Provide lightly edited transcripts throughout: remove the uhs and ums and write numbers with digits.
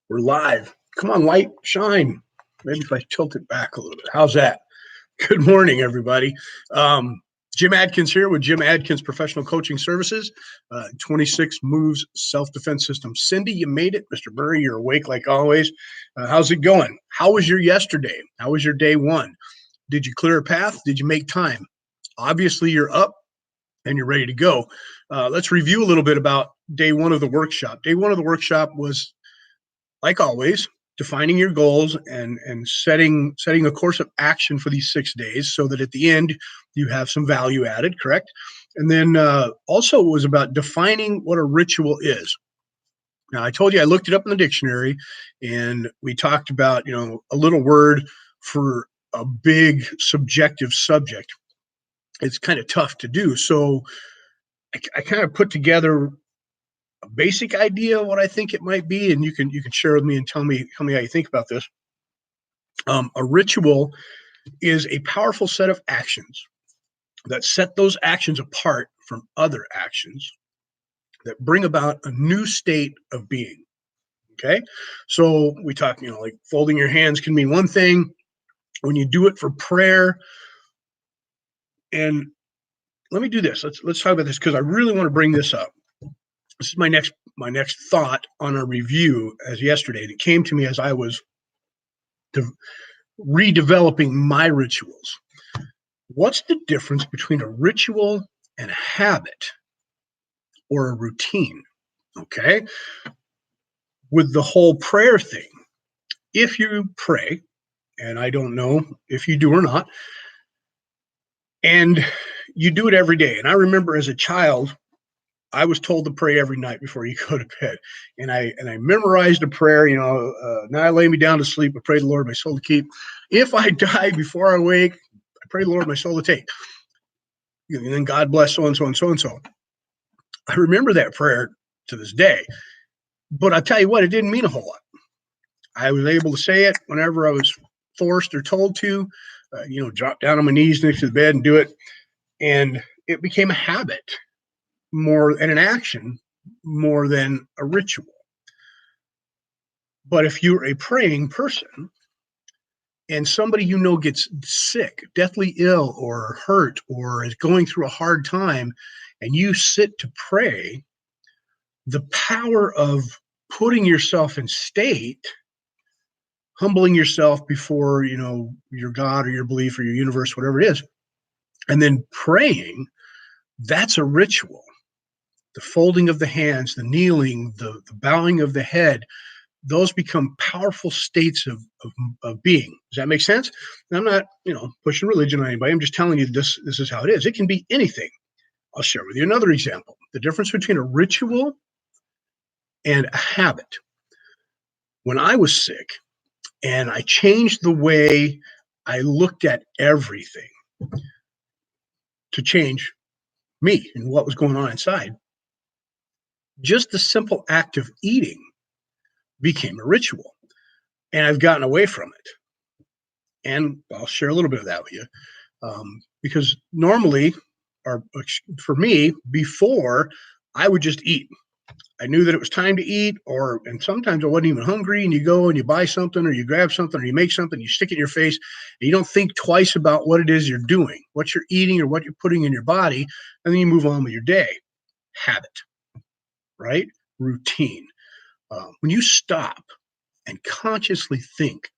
We're live. Come on, light, shine. Maybe if I tilt it back a little bit. How's that? Good morning, everybody. Jim Adkins here with Jim Adkins Professional Coaching Services, 26 Moves Self-Defense System. Cindy, you made it. Mr. Murray, you're awake like always. How's it going? How was your yesterday? How was your day one? Did you clear a path? Did you make time? Obviously, you're up and you're ready to go. Let's review a little bit about day one of the workshop. Day one of the workshop was, like always, defining your goals and setting a course of action for these 6 days so that at the end you have some value added, correct? And then also it was about defining what a ritual is. Now, I told you I looked it up in the dictionary, and we talked about, a little word for a big subjective subject. It's kind of tough to do. So I kind of put together a basic idea of what I think it might be, and you can share with me and tell me how you think about this. A ritual is a powerful set of actions that set those actions apart from other actions that bring about a new state of being. Okay, so we talk, like folding your hands can mean one thing when you do it for prayer. And let me do this. Let's talk about this because I really want to bring this up. This is my next thought on a review as yesterday. It came to me as I was redeveloping my rituals. What's the difference between a ritual and a habit or a routine? Okay. With the whole prayer thing, if you pray, and I don't know if you do or not, and you do it every day. And I remember as a child, I was told to pray every night before you go to bed. And I memorized a prayer, now I lay me down to sleep, I pray the Lord my soul to keep. If I die before I wake, I pray the Lord my soul to take. And then God bless so-and-so and so-and-so. I remember that prayer to this day. But I'll tell you what, it didn't mean a whole lot. I was able to say it whenever I was forced or told to, drop down on my knees next to the bed and do it. And it became a habit more and an action more than a ritual. But if you're a praying person and somebody gets sick, deathly ill or hurt or is going through a hard time, and you sit to pray, the power of putting yourself in state, humbling yourself before, your God or your belief or your universe, whatever it is, and then praying, that's a ritual. The folding of the hands, the kneeling, the bowing of the head, those become powerful states of being. Does that make sense? And I'm not, pushing religion on anybody. I'm just telling you this is how it is. It can be anything. I'll share with you another example. The difference between a ritual and a habit. When I was sick and I changed the way I looked at everything to change me and what was going on inside, just the simple act of eating became a ritual, and I've gotten away from it. And I'll share a little bit of that with you, because normally, or for me, before, I would just eat. I knew that it was time to eat, and sometimes I wasn't even hungry, and you go and you buy something or you grab something or you make something, you stick it in your face, and you don't think twice about what it is you're doing, what you're eating or what you're putting in your body, and then you move on with your day. Habit. Right? Routine. When you stop and consciously think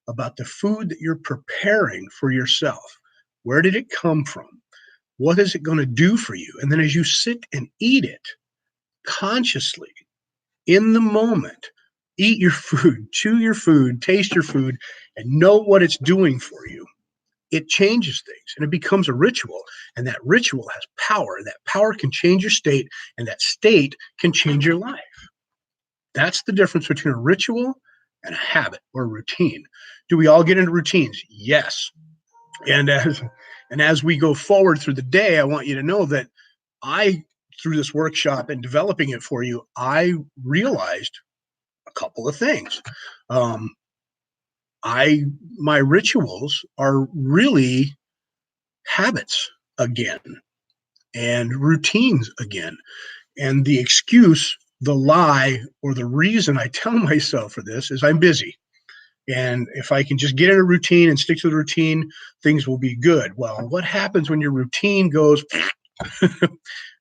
about the food that you're preparing for yourself, where did it come from? What is it going to do for you? And then as you sit and eat it consciously, in the moment, eat your food, chew your food, taste your food, and know what it's doing for you. It changes things and it becomes a ritual, and that ritual has power. That power can change your state, and that state can change your life. That's the difference between a ritual and a habit or a routine. Do we all get into routines? Yes. And as we go forward through the day, I want you to know that through this workshop and developing it for you, I realized a couple of things. My rituals are really habits again and routines again. And the excuse the lie or the reason I tell myself for this is I'm busy. And if I can just get in a routine and stick to the routine, things will be good. Well, what happens when your routine goes,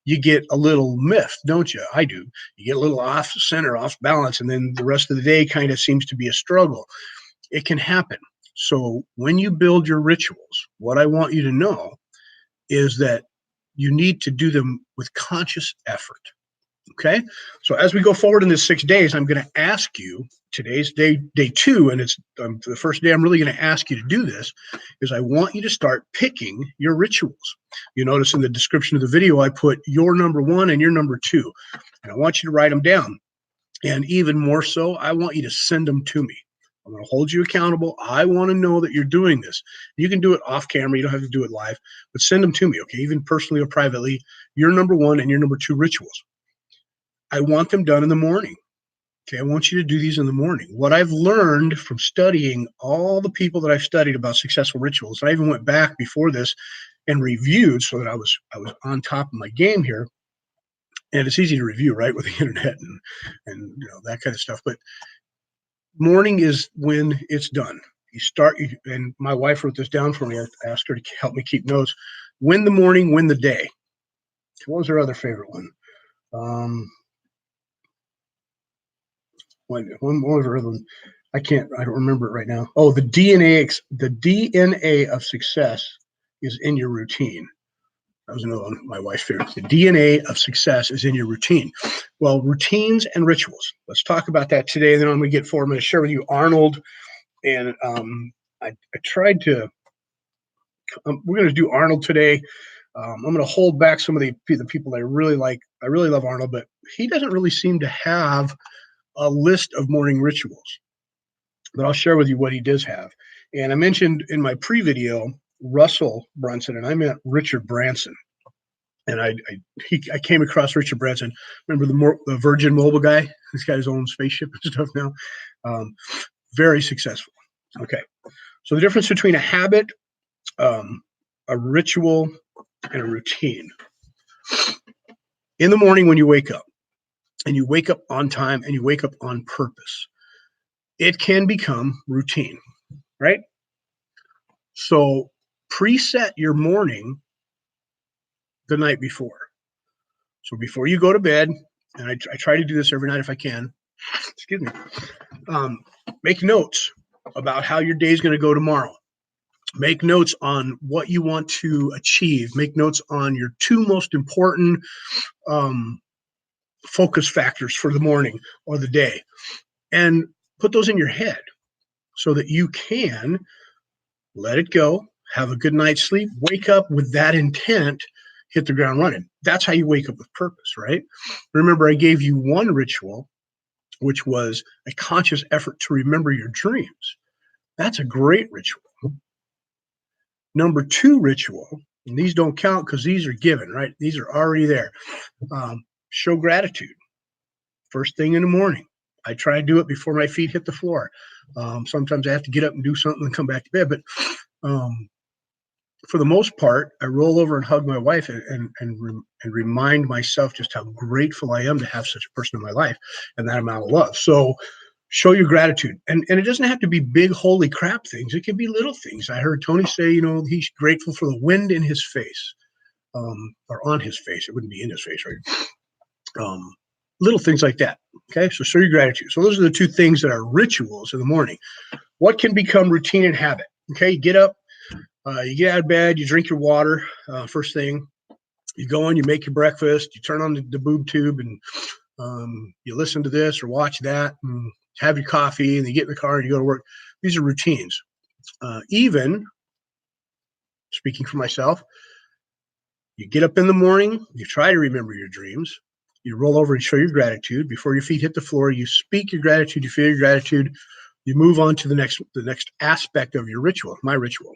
you get a little miffed, don't you? I do. You get a little off center, off balance, and then the rest of the day kind of seems to be a struggle. It can happen. So when you build your rituals, what I want you to know is that you need to do them with conscious effort. Okay. So as we go forward in this 6 days, I'm going to ask you, today's day 2, and it's the first day I'm really going to ask you to do this, is I want you to start picking your rituals. You notice in the description of the video, I put your number 1 and your number 2, and I want you to write them down. And even more so, I want you to send them to me. I'm going to hold you accountable. I want to know that you're doing this. You can do it off camera. You don't have to do it live, but send them to me, okay? Even personally or privately, your number 1 and your number 2 rituals. I want them done in the morning. Okay, I want you to do these in the morning. What I've learned from studying all the people that I've studied about successful rituals, and I even went back before this and reviewed so that I was on top of my game here. And it's easy to review, right, with the internet and that kind of stuff. But morning is when it's done. You start, and my wife wrote this down for me. I asked her to help me keep notes. Win the morning, win the day. What was her other favorite one? One was her other one. I don't remember it right now. Oh, the DNA of success is in your routine. That was another one of my wife's favorites. The DNA of success is in your routine. Well, routines and rituals. Let's talk about that today. And then I'm going to get forward. I'm going to share with you Arnold. And I tried to, we're going to do Arnold today. I'm going to hold back some of the people I really like. I really love Arnold, but he doesn't really seem to have a list of morning rituals. But I'll share with you what he does have. And I mentioned in my pre-video Russell Brunson, and I meant Richard Branson. And I came across Richard Branson. Remember the Virgin Mobile guy? He's got his own spaceship and stuff now. Very successful. Okay. So the difference between a habit, a ritual, and a routine. In the morning when you wake up, and you wake up on time, and you wake up on purpose, it can become routine, right? So preset your morning the night before. So before you go to bed, and I try to do this every night if I can, excuse me, make notes about how your day is going to go tomorrow. Make notes on what you want to achieve. Make notes on your 2 most important focus factors for the morning or the day, and put those in your head so that you can let it go, have a good night's sleep, wake up with that intent, hit the ground running. That's how you wake up with purpose, right? Remember, I gave you one ritual, which was a conscious effort to remember your dreams. That's a great ritual. Number 2 ritual, and these don't count because these are given, right? These are already there. Show gratitude. First thing in the morning. I try to do it before my feet hit the floor. Sometimes I have to get up and do something and come back to bed. But for the most part, I roll over and hug my wife and remind myself just how grateful I am to have such a person in my life and that amount of love. So show your gratitude. And it doesn't have to be big, holy crap things. It can be little things. I heard Tony say, he's grateful for the wind in his face, or on his face. It wouldn't be in his face, right? Little things like that. Okay, so show your gratitude. So those are the 2 things that are rituals in the morning. What can become routine and habit? Okay, you get up, you get out of bed, you drink your water first thing. You go in, you make your breakfast, you turn on the boob tube, and you listen to this or watch that, and have your coffee, and you get in the car and you go to work. These are routines. Even, speaking for myself, you get up in the morning, you try to remember your dreams. You roll over and show your gratitude. Before your feet hit the floor, you speak your gratitude, you feel your gratitude. You move on to the next aspect of your ritual, my ritual.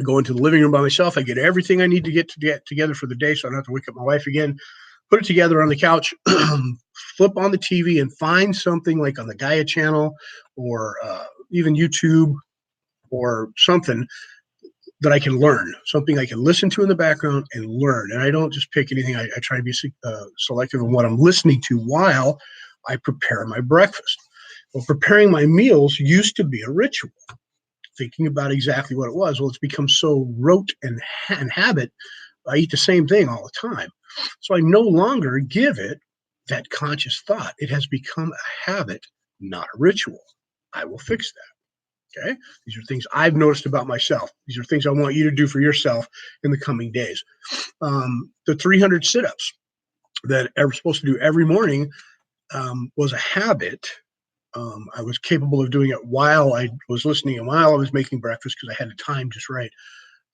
I go into the living room by myself. I get everything I need to get together for the day so I don't have to wake up my wife again. Put it together on the couch, flip on the TV and find something like on the Gaia channel or even YouTube or something that I can learn, something I can listen to in the background and learn. And I don't just pick anything. I try to be selective in what I'm listening to while I prepare my breakfast. Well, preparing my meals used to be a ritual. Thinking about exactly what it was. Well, it's become so rote and habit. I eat the same thing all the time. So I no longer give it that conscious thought. It has become a habit, not a ritual. I will fix that. Okay. These are things I've noticed about myself. These are things I want you to do for yourself in the coming days. The 300 sit-ups that I was supposed to do every morning was a habit. I was capable of doing it while I was listening and while I was making breakfast because I had the time just right.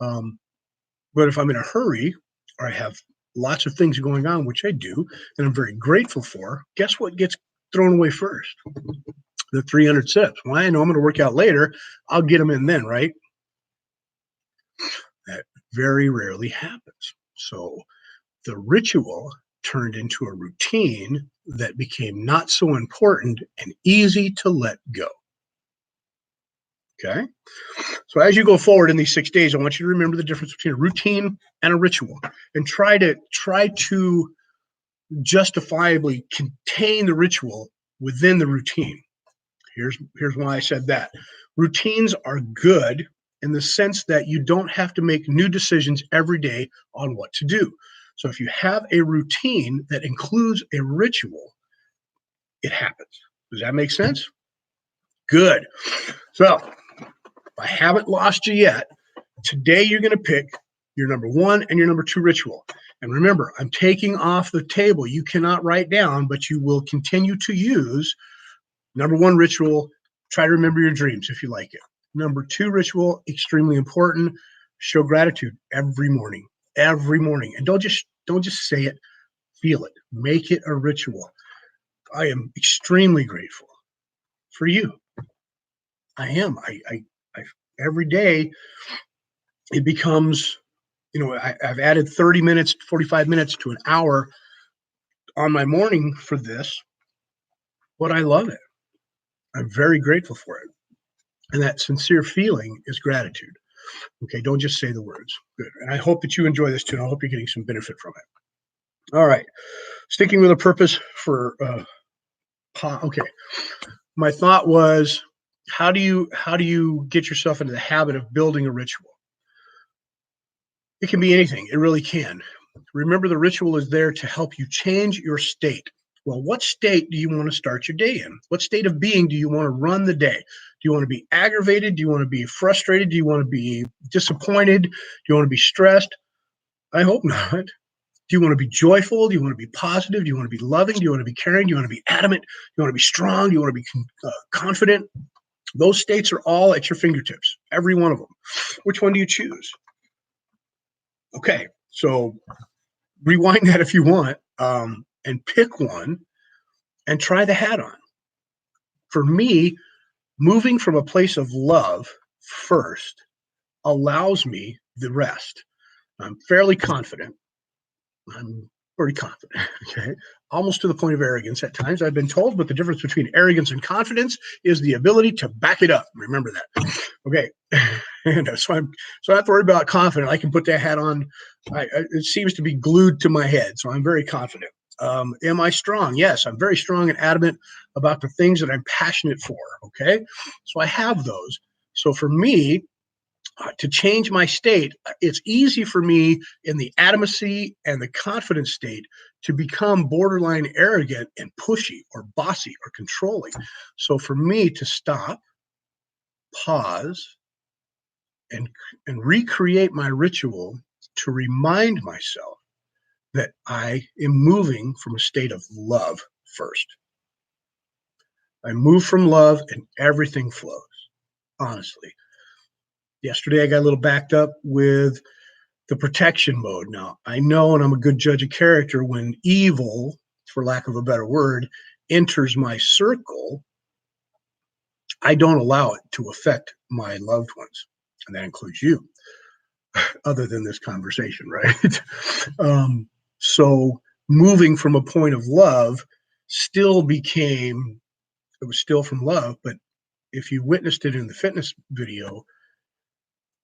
But if I'm in a hurry or I have lots of things going on, which I do, and I'm very grateful for, guess what gets thrown away first? The 300 sit-ups. Well, I know I'm going to work out later. I'll get them in then, right? That very rarely happens. So the ritual turned into a routine that became not so important and easy to let go. Okay. So as you go forward in these 6 days, I want you to remember the difference between a routine and a ritual, and try to justifiably contain the ritual within the routine. Here's why I said that. Routines are good in the sense that you don't have to make new decisions every day on what to do. So if you have a routine that includes a ritual, it happens. Does that make sense? Good. So I haven't lost you yet. Today, you're going to pick your number 1 and your number 2 ritual. And remember, I'm taking off the table. You cannot write down, but you will continue to use number 1 ritual. Try to remember your dreams if you like it. Number 2 ritual, extremely important. Show gratitude every morning. Every morning. And don't just say it, feel it. Make it a ritual. I am extremely grateful for you. I am. I every day it becomes, I've added 30 minutes, 45 minutes to an hour on my morning for this, but I love it. I'm very grateful for it. And that sincere feeling is gratitude. Okay, don't just say the words. Good. And I hope that you enjoy this too. And I hope you're getting some benefit from it. All right. Sticking with a purpose for okay. My thought was, how do you get yourself into the habit of building a ritual? It can be anything. It really can. Remember, the ritual is there to help you change your state. Well, what state do you want to start your day in? What state of being do you want to run the day? Do you want to be aggravated? Do you want to be frustrated? Do you want to be disappointed? Do you want to be stressed? I hope not. Do you want to be joyful? Do you want to be positive? Do you want to be loving? Do you want to be caring? Do you want to be adamant? Do you want to be strong? Do you want to be confident? Those states are all at your fingertips, every one of them. Which one do you choose? Okay, so rewind that if you want, and pick one and try the hat on. For me, moving from a place of love first allows me the rest. I'm fairly confident. I'm very confident, okay? Almost to the point of arrogance at times, I've been told, but the difference between arrogance and confidence is the ability to back it up. Remember that. Okay. And so I don't have to worry about confident. I can put that hat on. It seems to be glued to my head. So I'm very confident. Am I strong? Yes, I'm very strong and adamant about the things that I'm passionate for. Okay. So I have those. So for me, to change my state, it's easy for me in the adamancy and the confidence state to become borderline arrogant and pushy or bossy or controlling. So for me to stop, pause, and recreate my ritual to remind myself that I am moving from a state of love first. I move from love and everything flows, honestly. Yesterday, I got a little backed up with the protection mode. Now, I know, and I'm a good judge of character, when evil, for lack of a better word, enters my circle, I don't allow it to affect my loved ones. And that includes you, other than this conversation, right? So moving from a point of love still became, it was still from love, but if you witnessed it in the fitness video,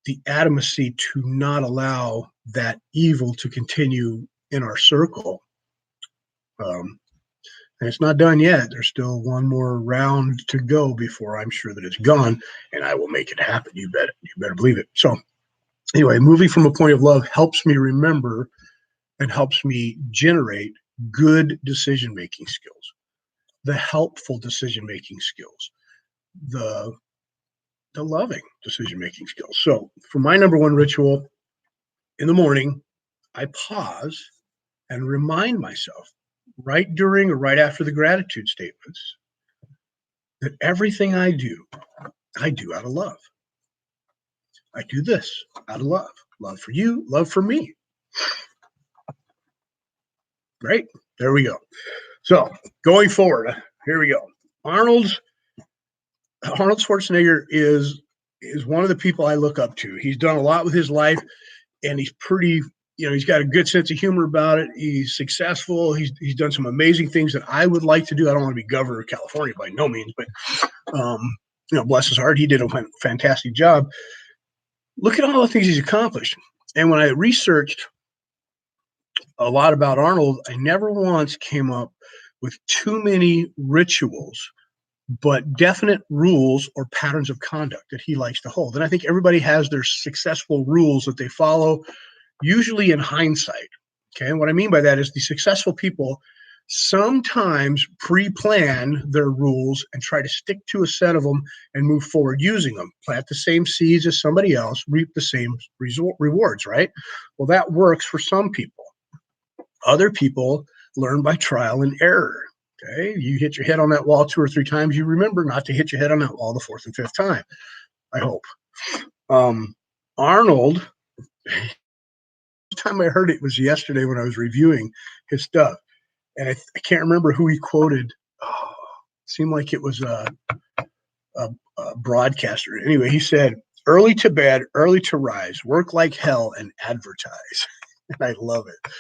the adamacy to not allow that evil to continue in our circle. And it's not done yet. There's still one more round to go before I'm sure that it's gone, and I will make it happen. You bet it. You better believe it. So anyway, moving from a point of love helps me remember and helps me generate good decision-making skills, the helpful decision-making skills, the loving decision-making skills. So for my number one ritual in the morning, I pause and remind myself right during or right after the gratitude statements that everything I do out of love. I do this out of love. Love for you, love for me. Great. There we go. So going forward, here we go. Arnold Schwarzenegger is one of the people I look up to. He's done a lot with his life, and he's pretty, he's got a good sense of humor about it. He's successful. He's done some amazing things that I would like to do. I don't want to be governor of California by no means, but bless his heart, he did a fantastic job. Look at all the things he's accomplished. And when I researched a lot about Arnold, I never once came up with too many rituals, but definite rules or patterns of conduct that he likes to hold. And I think everybody has their successful rules that they follow, usually in hindsight. Okay. And what I mean by that is the successful people sometimes pre-plan their rules and try to stick to a set of them and move forward using them. Plant the same seeds as somebody else, reap the same rewards, right? Well, that works for some people. Other people learn by trial and error. Okay, you hit your head on that wall 2 or 3 times, you remember not to hit your head on that wall the 4th and 5th time, I hope. Arnold, the time I heard it was yesterday when I was reviewing his stuff, and I can't remember who he quoted. It seemed like it was a broadcaster. Anyway, he said, "Early to bed, early to rise, work like hell and advertise." And I love it.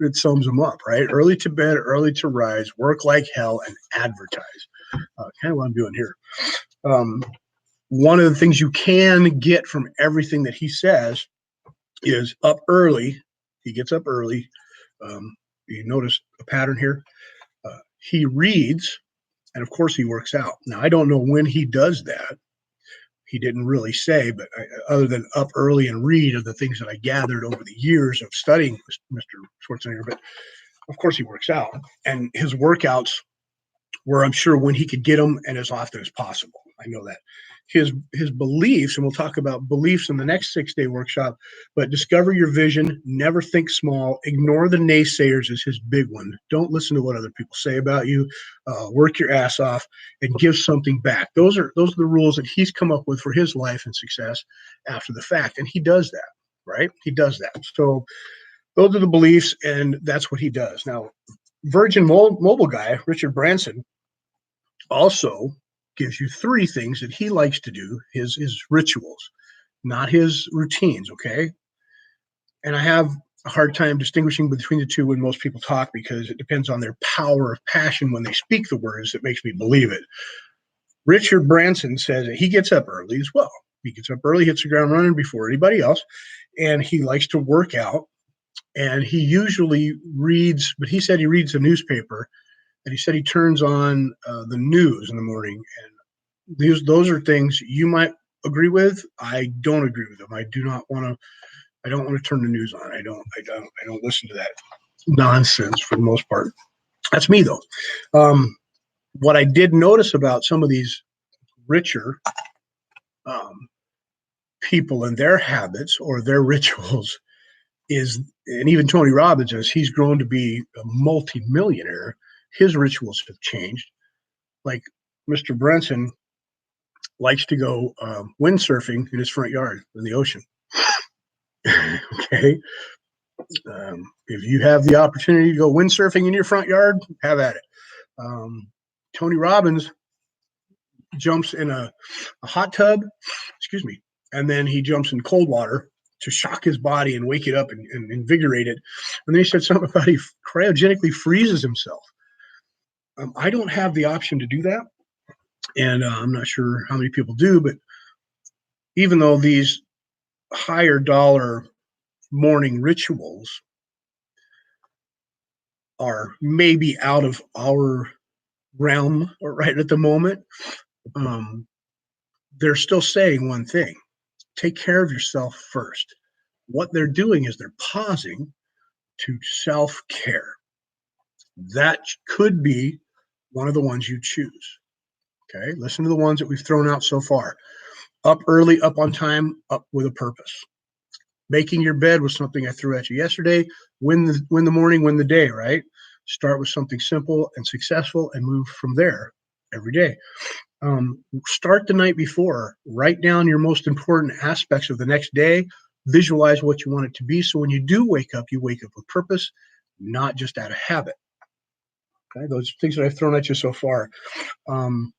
It sums them up, right? Early to bed, early to rise, work like hell and advertise. Kind of what I'm doing here. One of the things you can get from everything that he says is up early. He gets up early. You notice a pattern here. He reads, and of course he works out. Now, I don't know when he does that. He didn't really say, but other than up early and read are the things that I gathered over the years of studying Mr. Schwarzenegger. But of course he works out, and his workouts were, I'm sure, when he could get them and as often as possible. I know that. His beliefs, and we'll talk about beliefs in the next 6-day workshop, but discover your vision, never think small, ignore the naysayers is his big one. Don't listen to what other people say about you, work your ass off and give something back. Those are the rules that he's come up with for his life and success after the fact. And he does that, right? He does that. So those are the beliefs, and that's what he does. Now, Virgin Mobile guy, Richard Branson, also gives you 3 things that he likes to do, his rituals, not his routines, okay? And I have a hard time distinguishing between the two when most people talk, because it depends on their power of passion when they speak the words that makes me believe it. Richard Branson says that he gets up early as well. He gets up early, hits the ground running before anybody else, and he likes to work out. And he usually reads, but he said he reads the newspaper, and he said he turns on the news in the morning. And those are things you might agree with. I don't agree with them. I don't want to turn the news on. I don't listen to that nonsense for the most part. That's me though. What I did notice about some of these richer people and their habits or their rituals is, and even Tony Robbins, as he's grown to be a multi-millionaire, his rituals have changed. Like Mr. Branson likes to go windsurfing in his front yard in the ocean. Okay. If you have the opportunity to go windsurfing in your front yard, have at it. Tony Robbins jumps in a hot tub, and then he jumps in cold water to shock his body and wake it up and invigorate it. And then he said something about he cryogenically freezes himself. I don't have the option to do that, and I'm not sure how many people do, but even though these higher dollar morning rituals are maybe out of our realm right at the moment, um, they're still saying one thing: take care of yourself first. What they're doing is they're pausing to self care. That could be one of the ones you choose. Okay. Listen to the ones that we've thrown out so far. Up early, up on time, up with a purpose. Making your bed was something I threw at you yesterday. Win the morning, win the day, right? Start with something simple and successful and move from there every day. Start the night before. Write down your most important aspects of the next day. Visualize what you want it to be. So when you do wake up, you wake up with purpose, not just out of habit. Okay, those things that I've thrown at you so far. Um,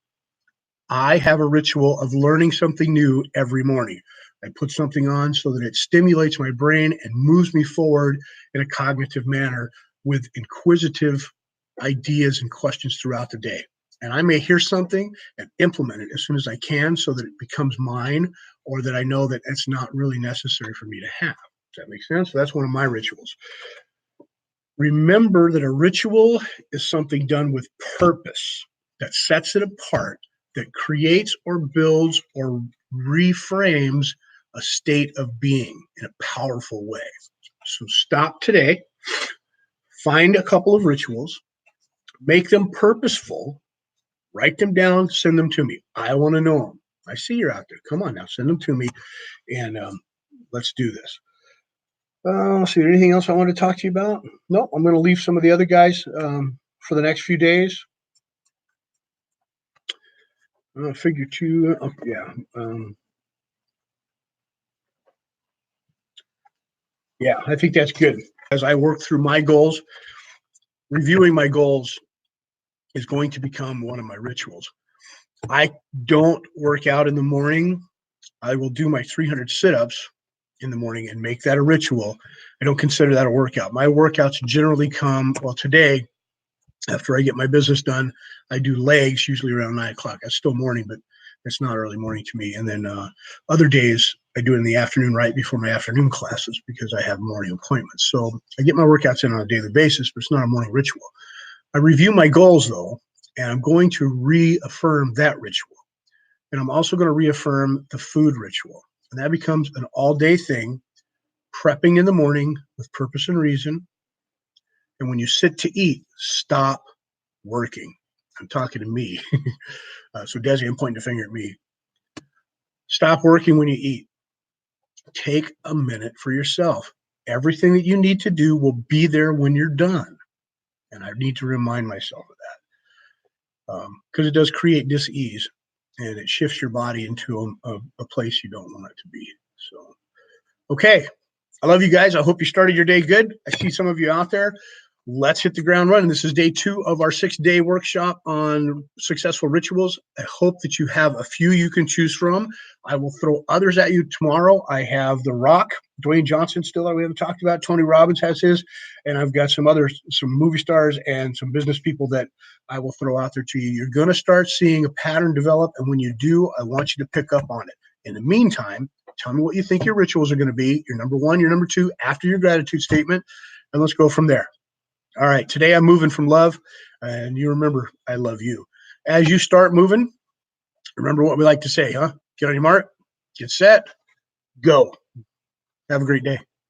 I have a ritual of learning something new every morning. I put something on so that it stimulates my brain and moves me forward in a cognitive manner with inquisitive ideas and questions throughout the day. And I may hear something and implement it as soon as I can so that it becomes mine, or that I know that it's not really necessary for me to have. Does that make sense? So that's one of my rituals. Remember that a ritual is something done with purpose that sets it apart, that creates or builds or reframes a state of being in a powerful way. So stop today, find a couple of rituals, make them purposeful, write them down, send them to me. I want to know them. I see you're out there. Come on now, send them to me, and let's do this. Let's see, anything else I want to talk to you about? No, I'm going to leave some of the other guys for the next few days. Figure two, yeah. Yeah, I think that's good. As I work through my goals, reviewing my goals is going to become one of my rituals. I don't work out in the morning. I will do my 300 sit-ups in the morning and make that a ritual. I don't consider that a workout. My workouts generally come, well, today, after I get my business done, I do legs usually around 9 o'clock. That's still morning, but it's not early morning to me. And then other days I do it in the afternoon right before my afternoon classes because I have morning appointments. So I get my workouts in on a daily basis, but it's not a morning ritual. I review my goals though, and I'm going to reaffirm that ritual. And I'm also going to reaffirm the food ritual. And that becomes an all day thing, prepping in the morning with purpose and reason. And when you sit to eat, stop working. I'm talking to me. So Desi, I'm pointing the finger at me. Stop working when you eat. Take a minute for yourself. Everything that you need to do will be there when you're done. And I need to remind myself of that because it does create dis-ease and it shifts your body into a place you don't want it to be. So, okay. I love you guys. I hope you started your day good. I see some of you out there. Let's hit the ground running. This is day 2 of our 6-day workshop on successful rituals. I hope that you have a few you can choose from. I will throw others at you tomorrow. I have The Rock, Dwayne Johnson still that we haven't talked about. Tony Robbins has his, and I've got some movie stars and some business people that I will throw out there to you. You're going to start seeing a pattern develop, and when you do, I want you to pick up on it. In the meantime, tell me what you think your rituals are going to be, your number 1, your number 2, after your gratitude statement, and let's go from there. All right, today I'm moving from love, and you remember, I love you. As you start moving, remember what we like to say, huh? Get on your mark, get set, go. Have a great day.